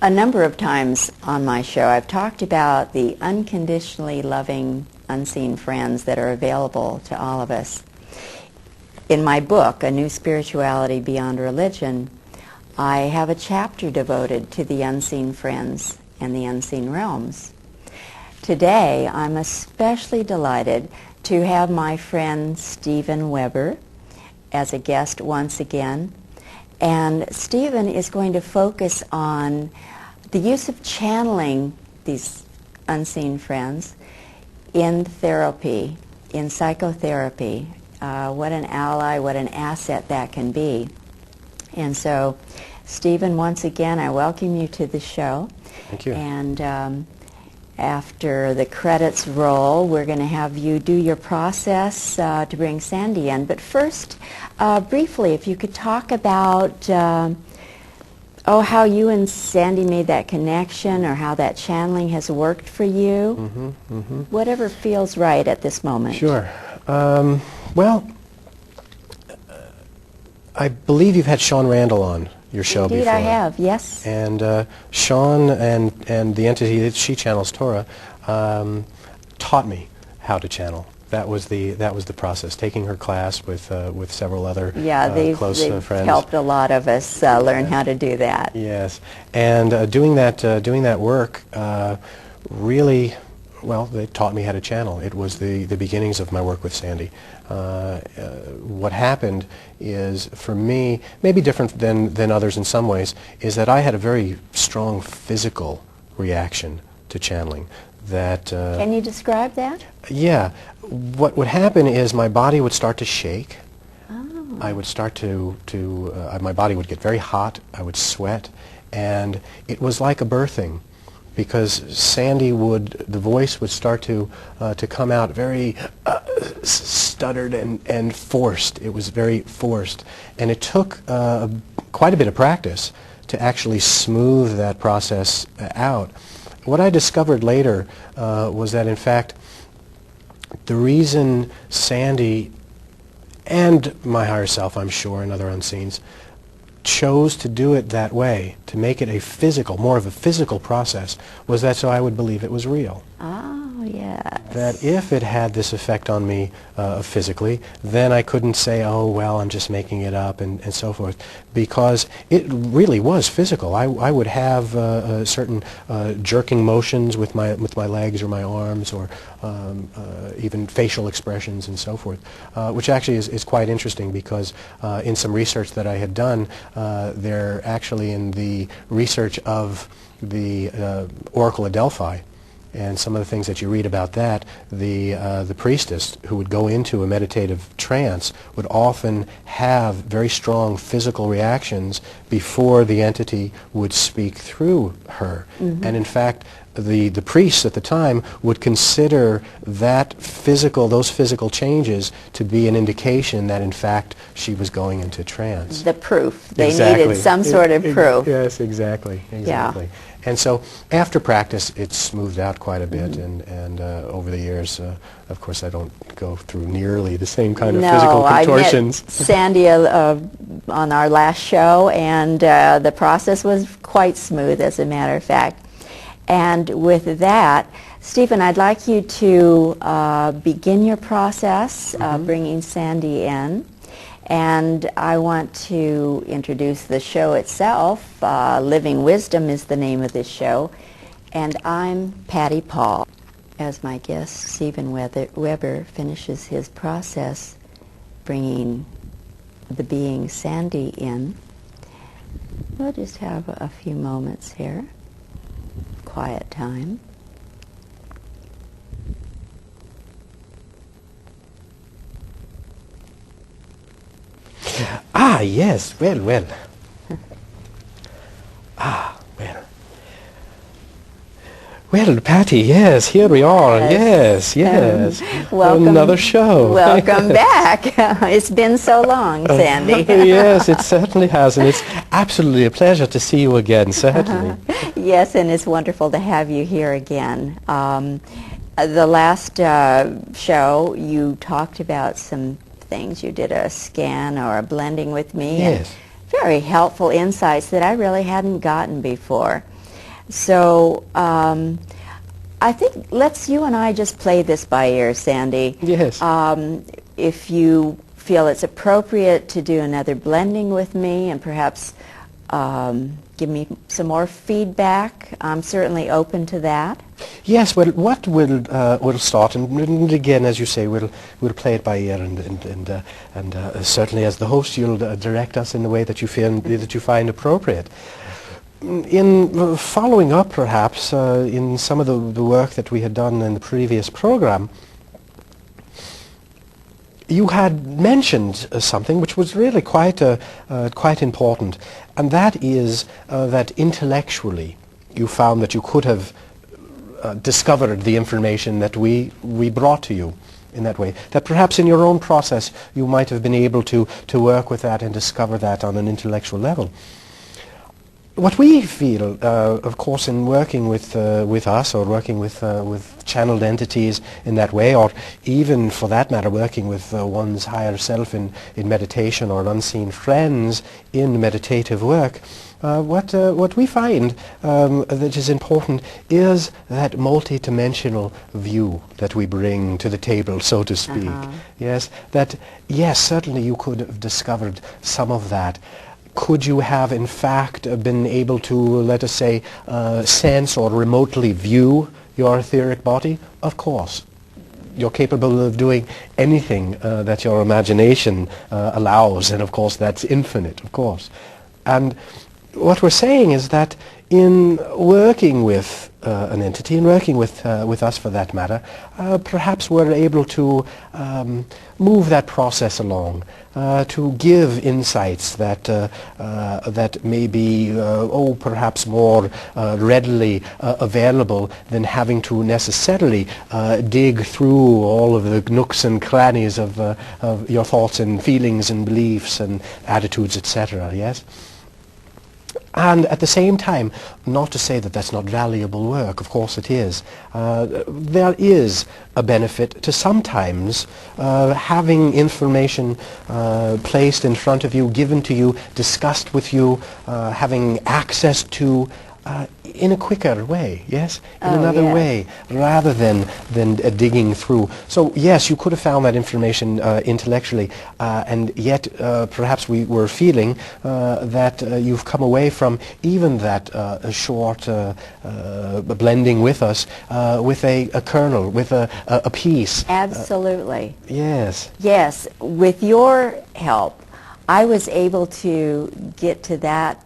A number of times on my show, I've talked about the unconditionally loving unseen friends that are available to all of us. In my book, A New Spirituality Beyond Religion, I have a chapter devoted to the unseen friends and the unseen realms. Today, I'm especially delighted to have my friend Stephen Weber as a guest once again. And Stephen is going to focus on the use of channeling these unseen friends in therapy, in psychotherapy. What an ally, what an asset that can be. And so, Stephen, once again, I welcome you to the show. Thank you. And after the credits roll, we're going to have you do your process to bring Sandi in. But first, briefly, if you could talk about how you and Sandi made that connection, or how that channeling has worked for you. Whatever feels right at this moment. Sure. Well, I believe you've had Sean Randall on your show before. Indeed, I have, yes. And Sean and the entity that she channels, Torah, taught me how to channel. That was the process. Taking her class with several other close they've friends. Helped a lot of us learn how to do that. Yes, and doing that work really, well, they taught me how to channel. It was the beginnings of my work with Sandi. What happened is, for me, maybe different than others in some ways, is that I had a very strong physical reaction to channeling. Can you describe that? Yeah. What would happen is my body would start to shake. Oh. I would start my body would get very hot. I would sweat, and it was like a birthing, because the voice would start to come out very stuttered and forced. It was very forced, and it took quite a bit of practice to actually smooth that process out. What I discovered later was that, in fact, the reason Sandi and my higher self, I'm sure, and other unseens, chose to do it that way, to make it more of a physical process, was that so I would believe it was real. Oh, yes. That if it had this effect on me physically, then I couldn't say, oh, well, I'm just making it up, and so forth, because it really was physical. I would have certain jerking motions with my legs or my arms, or even facial expressions and so forth, which actually is quite interesting, because in some research that I had done, they're actually in the research of the Oracle of Delphi, and some of the things that you read about that, the priestess who would go into a meditative trance would often have very strong physical reactions before the entity would speak through her. And in fact, the priests at the time would consider those physical changes to be an indication that, in fact, she was going into trance. The proof. They needed some sort of proof. Yes, exactly. Yeah. And so after practice, it smoothed out quite a bit, and over the years, of course, I don't go through nearly the same kind of physical contortions. I met Sandi on our last show, and the process was quite smooth, as a matter of fact. And with that, Stephen, I'd like you to begin your process bringing Sandi in. And I want to introduce the show itself. Living Wisdom is the name of this show. And I'm Patty Paul. As my guest, Stephen Weber, finishes his process bringing the being Sandi in, we'll just have a few moments here. Quiet time. Ah, yes, well. Well. Well, Patty, yes, here we are. Yes. Welcome. Another show. Welcome back. It's been so long, Sandi. Yes, it certainly has, and it's absolutely a pleasure to see you again, certainly. Yes, and it's wonderful to have you here again. The last show, you talked about some things. You did a scan or a blending with me. Yes. Very helpful insights that I really hadn't gotten before. So I think you and I just play this by ear, Sandy. Yes. If you feel it's appropriate to do another blending with me and perhaps give me some more feedback, I'm certainly open to that. Yes, well, what we'll start, and again, as you say, we'll play it by ear, and certainly as the host, you'll direct us in the way that you find appropriate. In following up, perhaps, in some of the work that we had done in the previous program, you had mentioned something which was really quite important, and that is that intellectually you found that you could have discovered the information that we brought to you in that way. That perhaps in your own process you might have been able to work with that and discover that on an intellectual level. What we feel, of course, in working with us, or working with channeled entities in that way, or even for that matter working with one's higher self in meditation, or unseen friends in meditative work, what we find that is important is that multidimensional view that we bring to the table, so to speak. Yes, certainly you could have discovered some of that. Could you have, in fact, been able to, let us say, sense or remotely view your etheric body? Of course. You're capable of doing anything that your imagination allows, and of course that's infinite, of course. And what we're saying is that in working with an entity, and working with us for that matter, perhaps we're able to move that process along, to give insights that may be, perhaps more readily available than having to necessarily dig through all of the nooks and crannies of your thoughts and feelings and beliefs and attitudes, etc. Yes? And at the same time, not to say that that's not valuable work, of course it is. There is a benefit to sometimes having information placed in front of you, given to you, discussed with you, having access to in a quicker way, yes? In another way, rather than digging through. So yes, you could have found that information intellectually, and yet perhaps we were feeling that you've come away from even that short blending with us with a kernel, with a piece. Absolutely. Yes. Yes, with your help, I was able to get to that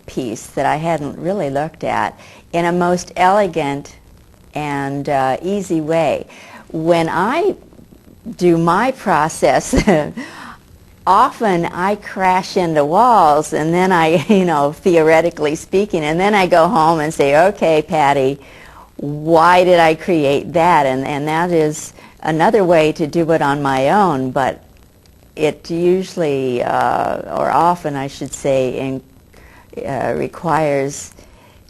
piece that I hadn't really looked at in a most elegant and easy way. When I do my process, often I crash into walls, and then I, theoretically speaking, and then I go home and say, okay, Patty, why did I create that? And that is another way to do it on my own, but it usually, or often I should say, requires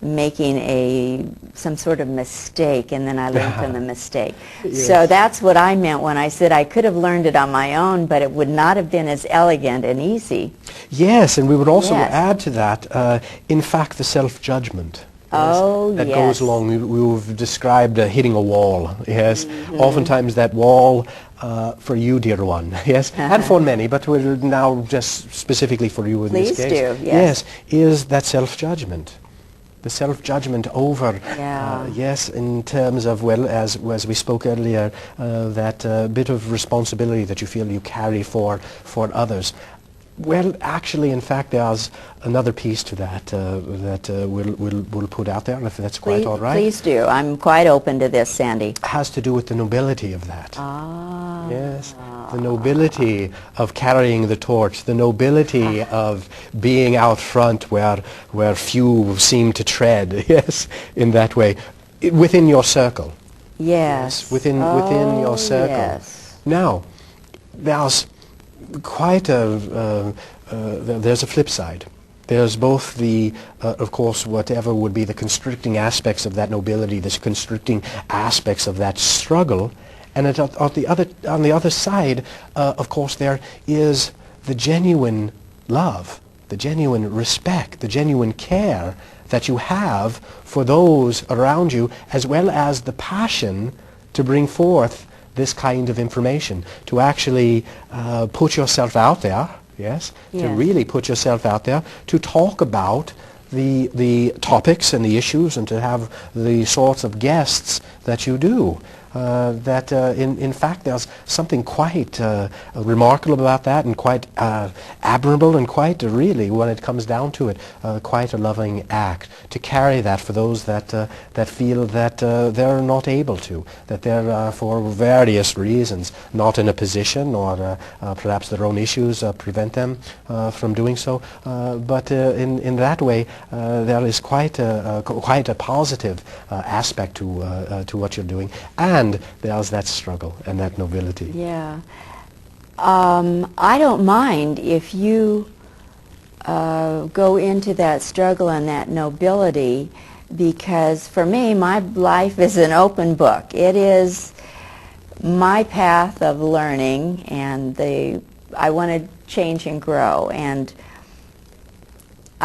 making some sort of mistake, and then I learn from the mistake. Yes. So that's what I meant when I said I could have learned it on my own, but it would not have been as elegant and easy. Yes, and we would also add to that, in fact, the self-judgment. Yes, that goes along. We've described hitting a wall. Yes, oftentimes that wall for you, dear one. Yes, and for many, but we're now just specifically for you in this case. Please do. Yes, is that self-judgment. The self-judgment over, yes, in terms of, well, as we spoke earlier, that bit of responsibility that you feel you carry for others. Well, actually, in fact, there's another piece to that that we'll put out there, if that's quite all right. Please do. I'm quite open to this, Sandy. It has to do with the nobility of that. Yes, the nobility of carrying the torch, the nobility of being out front where few seem to tread, yes, in that way, within your circle. Yes. Within your circle. Yes. Now, there's quite there's a flip side. There's both the, of course, whatever would be the constricting aspects of that nobility, the constricting aspects of that struggle, and on the other side, of course, there is the genuine love, the genuine respect, the genuine care that you have for those around you, as well as the passion to bring forth this kind of information, to actually put yourself out there, yes, to really put yourself out there, to talk about the topics and the issues, and to have the sorts of guests that you do. In fact, there's something quite remarkable about that, and quite admirable, and quite really, when it comes down to it, quite a loving act to carry that for those that feel that they're not able to, that they're for various reasons not in a position, or perhaps their own issues prevent them from doing so. But in that way, there is quite a positive aspect to what you're doing. And there's that struggle and that nobility. Yeah. I don't mind if you go into that struggle and that nobility, because for me, my life is an open book. It is my path of learning, and I want to change and grow. And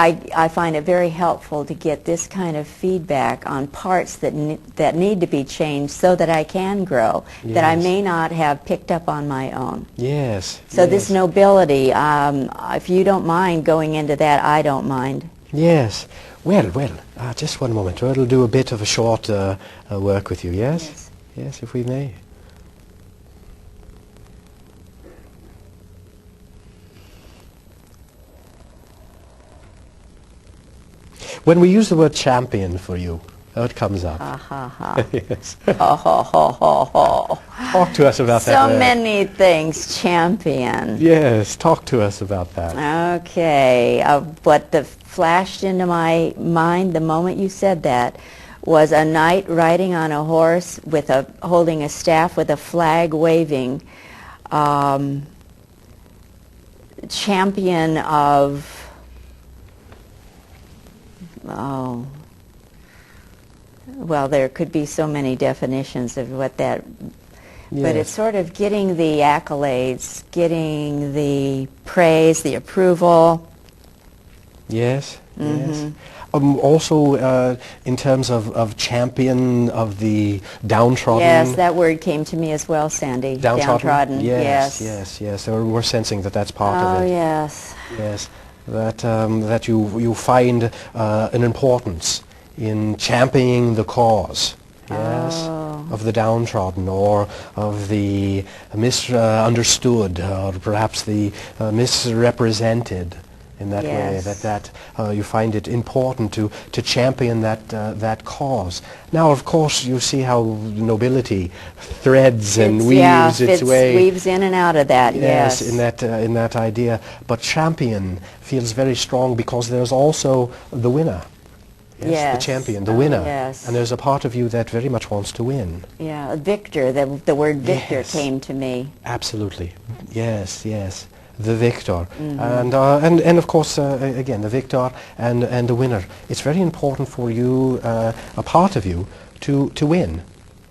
I find it very helpful to get this kind of feedback on parts that need to be changed so that I can grow, that I may not have picked up on my own. Yes. So this nobility, if you don't mind going into that, I don't mind. Yes. Well, just one moment. We'll do a bit of a short work with you, yes? Yes. Yes, if we may. When we use the word champion for you, it comes up. Ha ha ha. Yes. Ho ho ho ho ho. Talk to us about that. So many things, champion. Yes, talk to us about that. Okay. What flashed into my mind the moment you said that was a knight riding on a horse with holding a staff with a flag waving, champion of, oh, well, there could be so many definitions of what that, but it's sort of getting the accolades, getting the praise, the approval. Yes, yes. Also, in terms of champion of the downtrodden. Yes, that word came to me as well, Sandy. Downtrodden. Yes, yes, yes. So we're sensing that that's part of it. Oh, yes. Yes, that you find an importance in championing the cause. Yes, of the downtrodden, or of the misunderstood, or perhaps the misrepresented. In that way, that you find it important to champion that cause. Now, of course, you see how nobility threads and weaves its way. Weaves in and out of that. Yes, in that idea. But champion feels very strong because there's also the winner. Yes, the champion, the winner. Yes. And there's a part of you that very much wants to win. Yeah, victor. The word victor came to me. Absolutely. Yes, yes. The victor, and of course again the victor and the winner. It's very important for you, a part of you, to win.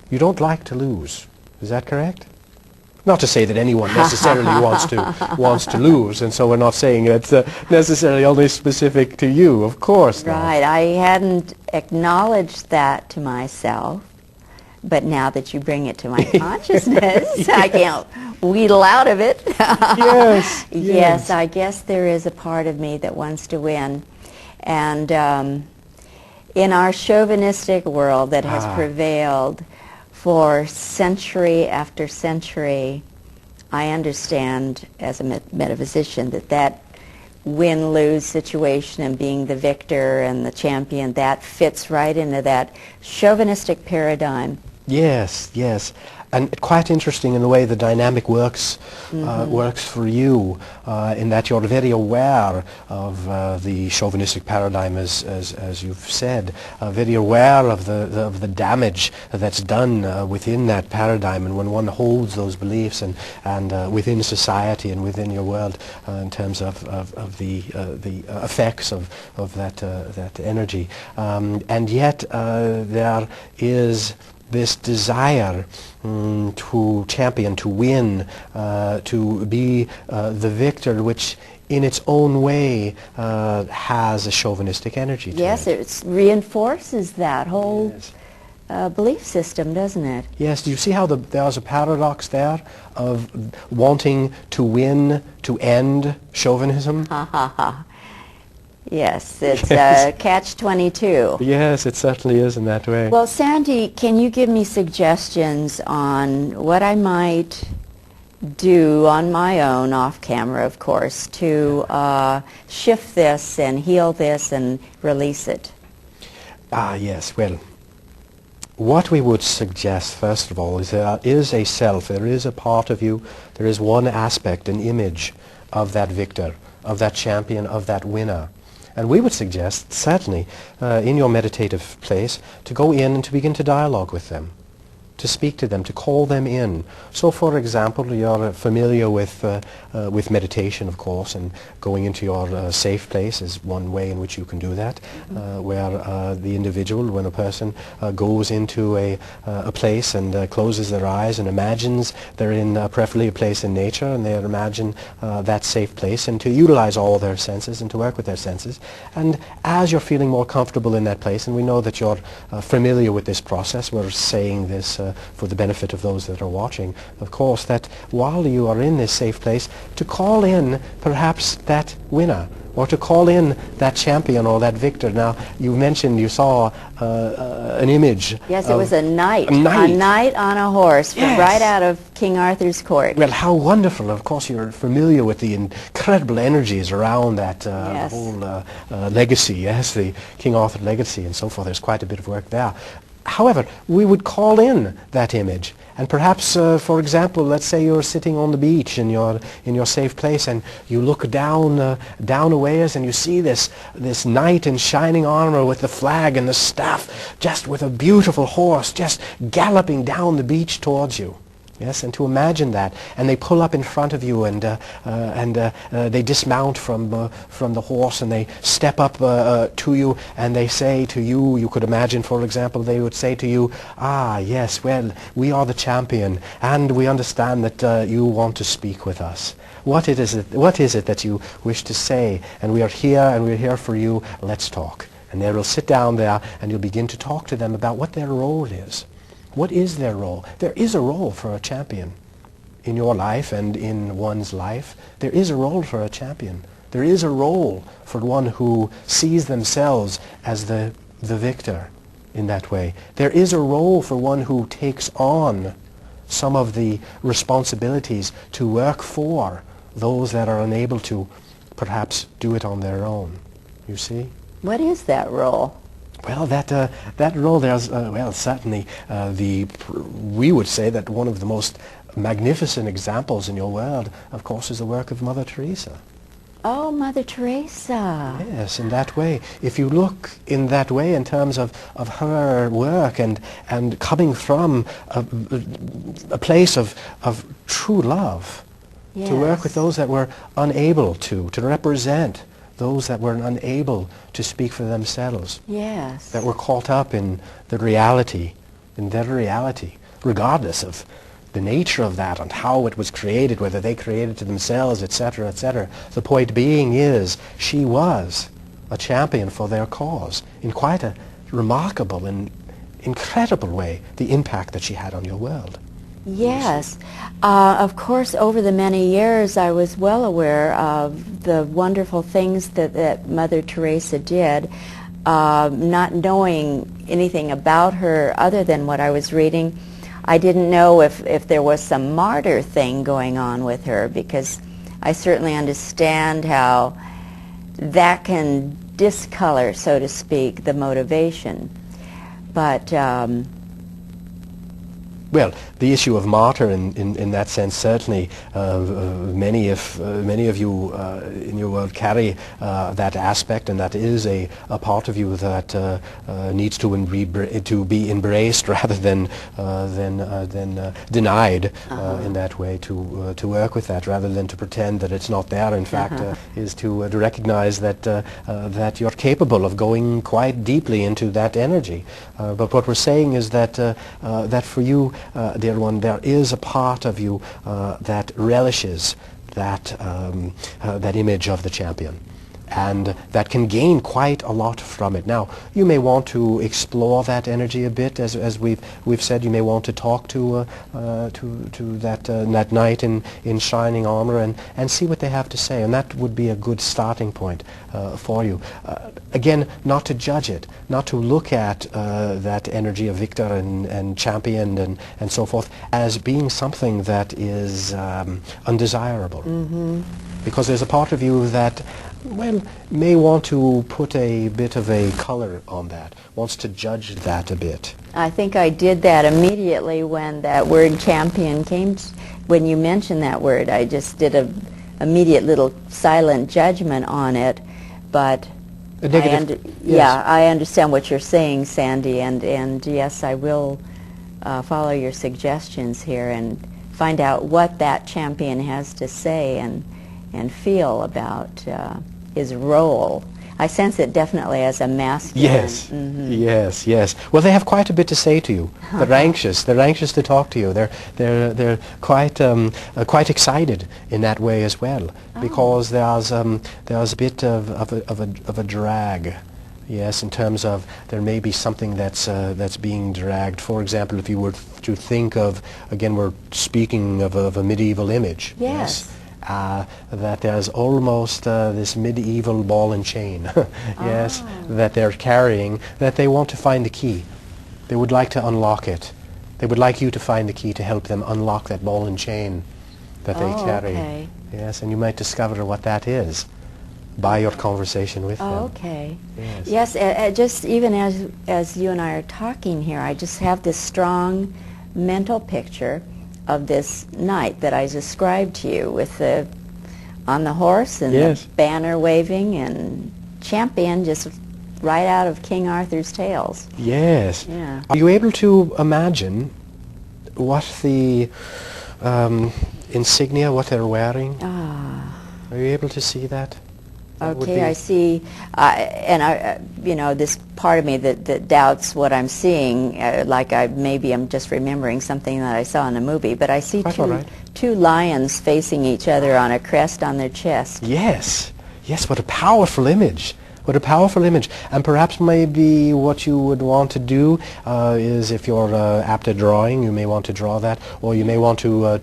You don't like to lose. Is that correct? Not to say that anyone necessarily wants to lose, and so we're not saying it's necessarily only specific to you. Of course not. Right. I hadn't acknowledged that to myself, but now that you bring it to my consciousness, I can't wheedle out of it. Yes, yes, I guess there is a part of me that wants to win. And in our chauvinistic world that has prevailed for century after century, I understand as a metaphysician that win-lose situation and being the victor and the champion, that fits right into that chauvinistic paradigm. Yes, yes. And quite interesting in the way the dynamic works for you, in that you're very aware of the chauvinistic paradigm, as you've said, very aware of the damage that's done within that paradigm, and when one holds those beliefs and within society and within your world, in terms of the effects of that energy, and yet there is this desire to champion, to win, to be the victor, which in its own way has a chauvinistic energy to Yes, it. it reinforces that whole Yes. belief system, doesn't it? Yes, do you see how there's a paradox there of wanting to win, to end chauvinism? Ha ha ha. Yes, it's Yes. catch-22. Yes, it certainly is in that way. Well, Sandi, can you give me suggestions on what I might do on my own, off camera, of course, to shift this and heal this and release it? Yes, well, what we would suggest, first of all, is there is a self, there is a part of you, there is one aspect, an image of that victor, of that champion, of that winner. And we would suggest, certainly, in your meditative place, to go in and to begin to dialogue with them, to speak to them, to call them in. So, for example, you're familiar with meditation, of course, and going into your safe place is one way in which you can do that, where the individual, when a person goes into a place and closes their eyes and imagines they're in preferably a place in nature, and they imagine that safe place, and to utilize all their senses and to work with their senses. And as you're feeling more comfortable in that place, and we know that you're familiar with this process, we're saying this for the benefit of those that are watching, of course, that while you are in this safe place, to call in perhaps that winner, or to call in that champion or that victor. Now, you mentioned you saw an image. Yes, it was a knight. A knight. A knight on a horse, Yes. right out of King Arthur's court. Well, how wonderful. Of course, you're familiar with the incredible energies around that Yes. whole legacy, yes, the King Arthur legacy and so forth. There's quite a bit of work there. However, we would call in that image. And perhaps, for example, let's say you're sitting on the beach in your safe place, and you look down a ways, and you see this knight in shining armor with the flag and the staff, just with a beautiful horse, just galloping down the beach towards you. Yes, and to imagine that, and they pull up in front of you, and they dismount from the horse, and they step up to you, and they say to you, you could imagine, for example, they would say to you, "Ah, yes, well, we are the champion, and we understand that you want to speak with us. What is it that you wish to say? And we are here, and we're here for you. Let's talk." And they will sit down there, and you'll begin to talk to them about what their role is. What is their role? There is a role for a champion in your life and in one's life. There is a role for a champion. There is a role for one who sees themselves as the victor in that way. There is a role for one who takes on some of the responsibilities to work for those that are unable to perhaps do it on their own. You see? What is that role? Well, that role, there's, well, certainly we would say that one of the most magnificent examples in your world, of course, is the work of Mother Teresa. Oh, Mother Teresa. Yes, in that way. If you look in that way in terms of her work and coming from a place of true love, Yes. to work with those that were unable to represent those that were unable to speak for themselves, Yes. that were caught up in their reality, regardless of the nature of that and how it was created, whether they created to themselves, etc., etc. The point being is, she was a champion for their cause in quite a remarkable and incredible way, the impact that she had on your world. Yes. Of course, over the many years, I was well aware of the wonderful things that Mother Teresa did, not knowing anything about her other than what I was reading. I didn't know if there was some martyr thing going on with her, because I certainly understand how that can discolor, so to speak, the motivation. But Well, the issue of martyr in that sense, certainly many of you in your world carry that aspect, and that is a part of you that needs to be embraced rather than denied in that way, to work with that rather than to pretend that it's not there. In fact, is to recognize that that you're capable of going quite deeply into that energy. But what we're saying is that that for you, dear one, there is a part of you that relishes that that image of the champion, and that can gain quite a lot from it. Now, you may want to explore that energy a bit, as we've said. You may want to talk to that knight in shining armor and see what they have to say, and that would be a good starting point for you. Again, not to judge it, not to look at that energy of victor and champion and so forth as being something that is undesirable. Because there's a part of you that, well, may want to put a bit of a color on that, wants to judge that a bit. I think I did that immediately when that word champion came. When you mentioned that word, I just did a immediate little silent judgment on it. But yeah, I understand what you're saying, Sandy, and yes, I will follow your suggestions here and find out what that champion has to say and feel about his role. I sense it definitely as a masculine. Yes, yes. Well, they have quite a bit to say to you. They're anxious. They're anxious to talk to you. They're quite excited in that way as well, because there's a bit of a drag. Yes, in terms of there may be something that's being dragged. For example, if you were to think of, again, we're speaking of a medieval image. Yes. That there's almost this medieval ball and chain, yes, that they're carrying, that they want to find the key. They would like to unlock it. They would like you to find the key to help them unlock that ball and chain that they carry. Okay. Yes, and you might discover what that is by your conversation with them. Okay. Yes. Yes, just even as you and I are talking here, I just have this strong mental picture of this knight that I described to you, with on the horse and the banner waving and champion just right out of King Arthur's tales. Yes. Yeah. Are you able to imagine what the insignia, what they're wearing? Are you able to see that? Okay, I see, and you know, this part of me that doubts what I'm seeing, like maybe I'm just remembering something that I saw in a movie, but I see two lions facing each other on a crest on their chest. Yes, yes, what a powerful image. What a powerful image. And perhaps maybe what you would want to do is, if you're apt at drawing, you may want to draw that, or you may want to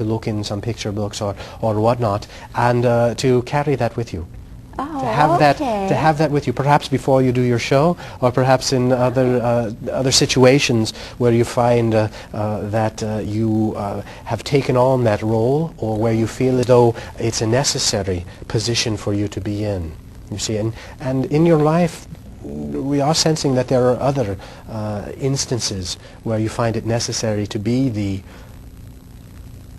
look in some picture books or whatnot, and to carry that with you. To have that with you, perhaps before you do your show, or perhaps in other situations where you find that you have taken on that role, or where you feel as though it's a necessary position for you to be in. You see, and in your life, we are sensing that there are other instances where you find it necessary to be the,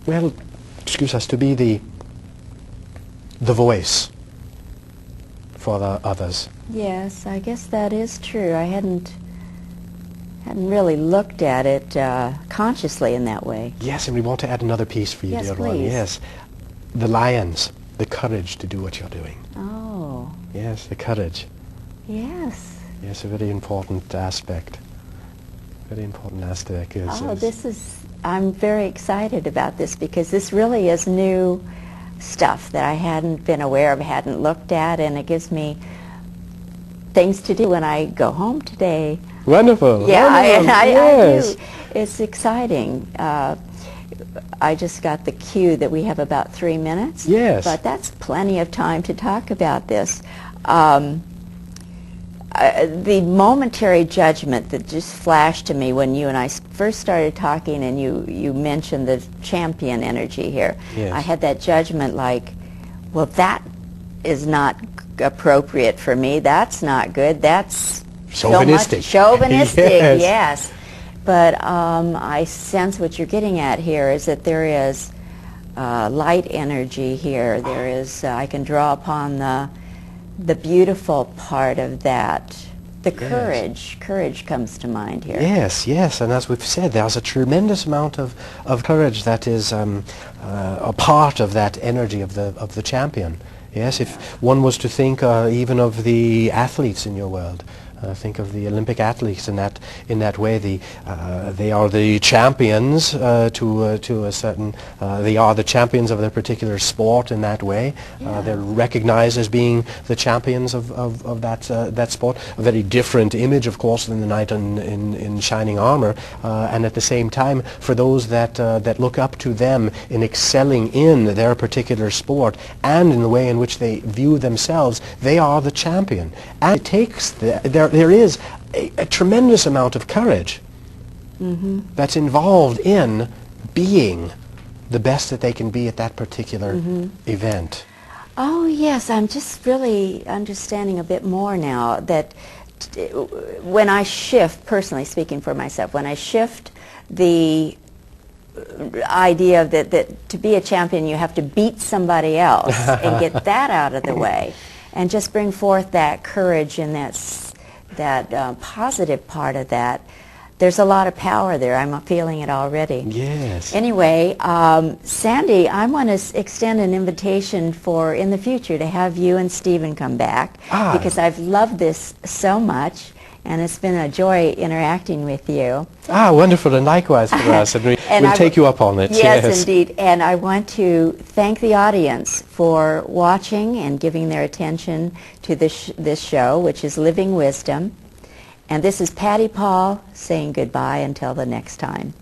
well, excuse us, to be the voice for the others. Yes, I guess that is true. I hadn't really looked at it consciously in that way. Yes, and we want to add another piece for you, yes, dear please. one. Yes, the lions, the courage to do what you're doing. Oh. Yes, the courage. Yes. Yes, a very important aspect. Very important aspect. I'm very excited about this, because this really is new stuff that I hadn't been aware of, hadn't looked at, and it gives me things to do when I go home today. Wonderful. Yeah, wonderful. I do. It's exciting. I just got the cue that we have about 3 minutes. Yes. But that's plenty of time to talk about this. The momentary judgment that just flashed to me when you and I first started talking, and you mentioned the champion energy here. Yes. I had that judgment like, well, that is not appropriate for me. That's not good. That's chauvinistic. Chauvinistic, yes. but I sense what you're getting at here is that there is light energy here. There is, I can draw upon the beautiful part of that. The courage. Courage comes to mind here. Yes, yes, and as we've said, there's a tremendous amount of courage that is a part of that energy of the champion. Yes, if one was to think even of the athletes in your world, think of the Olympic athletes in that way. They are the champions to a certain. They are the champions of their particular sport in that way. Yeah. They're recognized as being the champions of that sport. A very different image, of course, than the knight in shining armor. And at the same time, for those that look up to them in excelling in their particular sport and in the way in which they view themselves, they are the champion. And it takes there is a tremendous amount of courage that's involved in being the best that they can be at that particular event. Oh yes, I'm just really understanding a bit more now that when I shift, personally speaking for myself, when I shift the idea of that to be a champion you have to beat somebody else and get that out of the way and just bring forth that courage and that positive part of that, there's a lot of power there. I'm feeling it already. Yes. Anyway, Sandi, I want to extend an invitation for in the future to have you and Stephen come back because I've loved this so much and it's been a joy interacting with you. Wonderful, and likewise for us. And we'll take you up on it. Yes, indeed. And I want to thank the audience for watching and giving their attention to this show, which is Living Wisdom. And this is Patty Paul saying goodbye until the next time.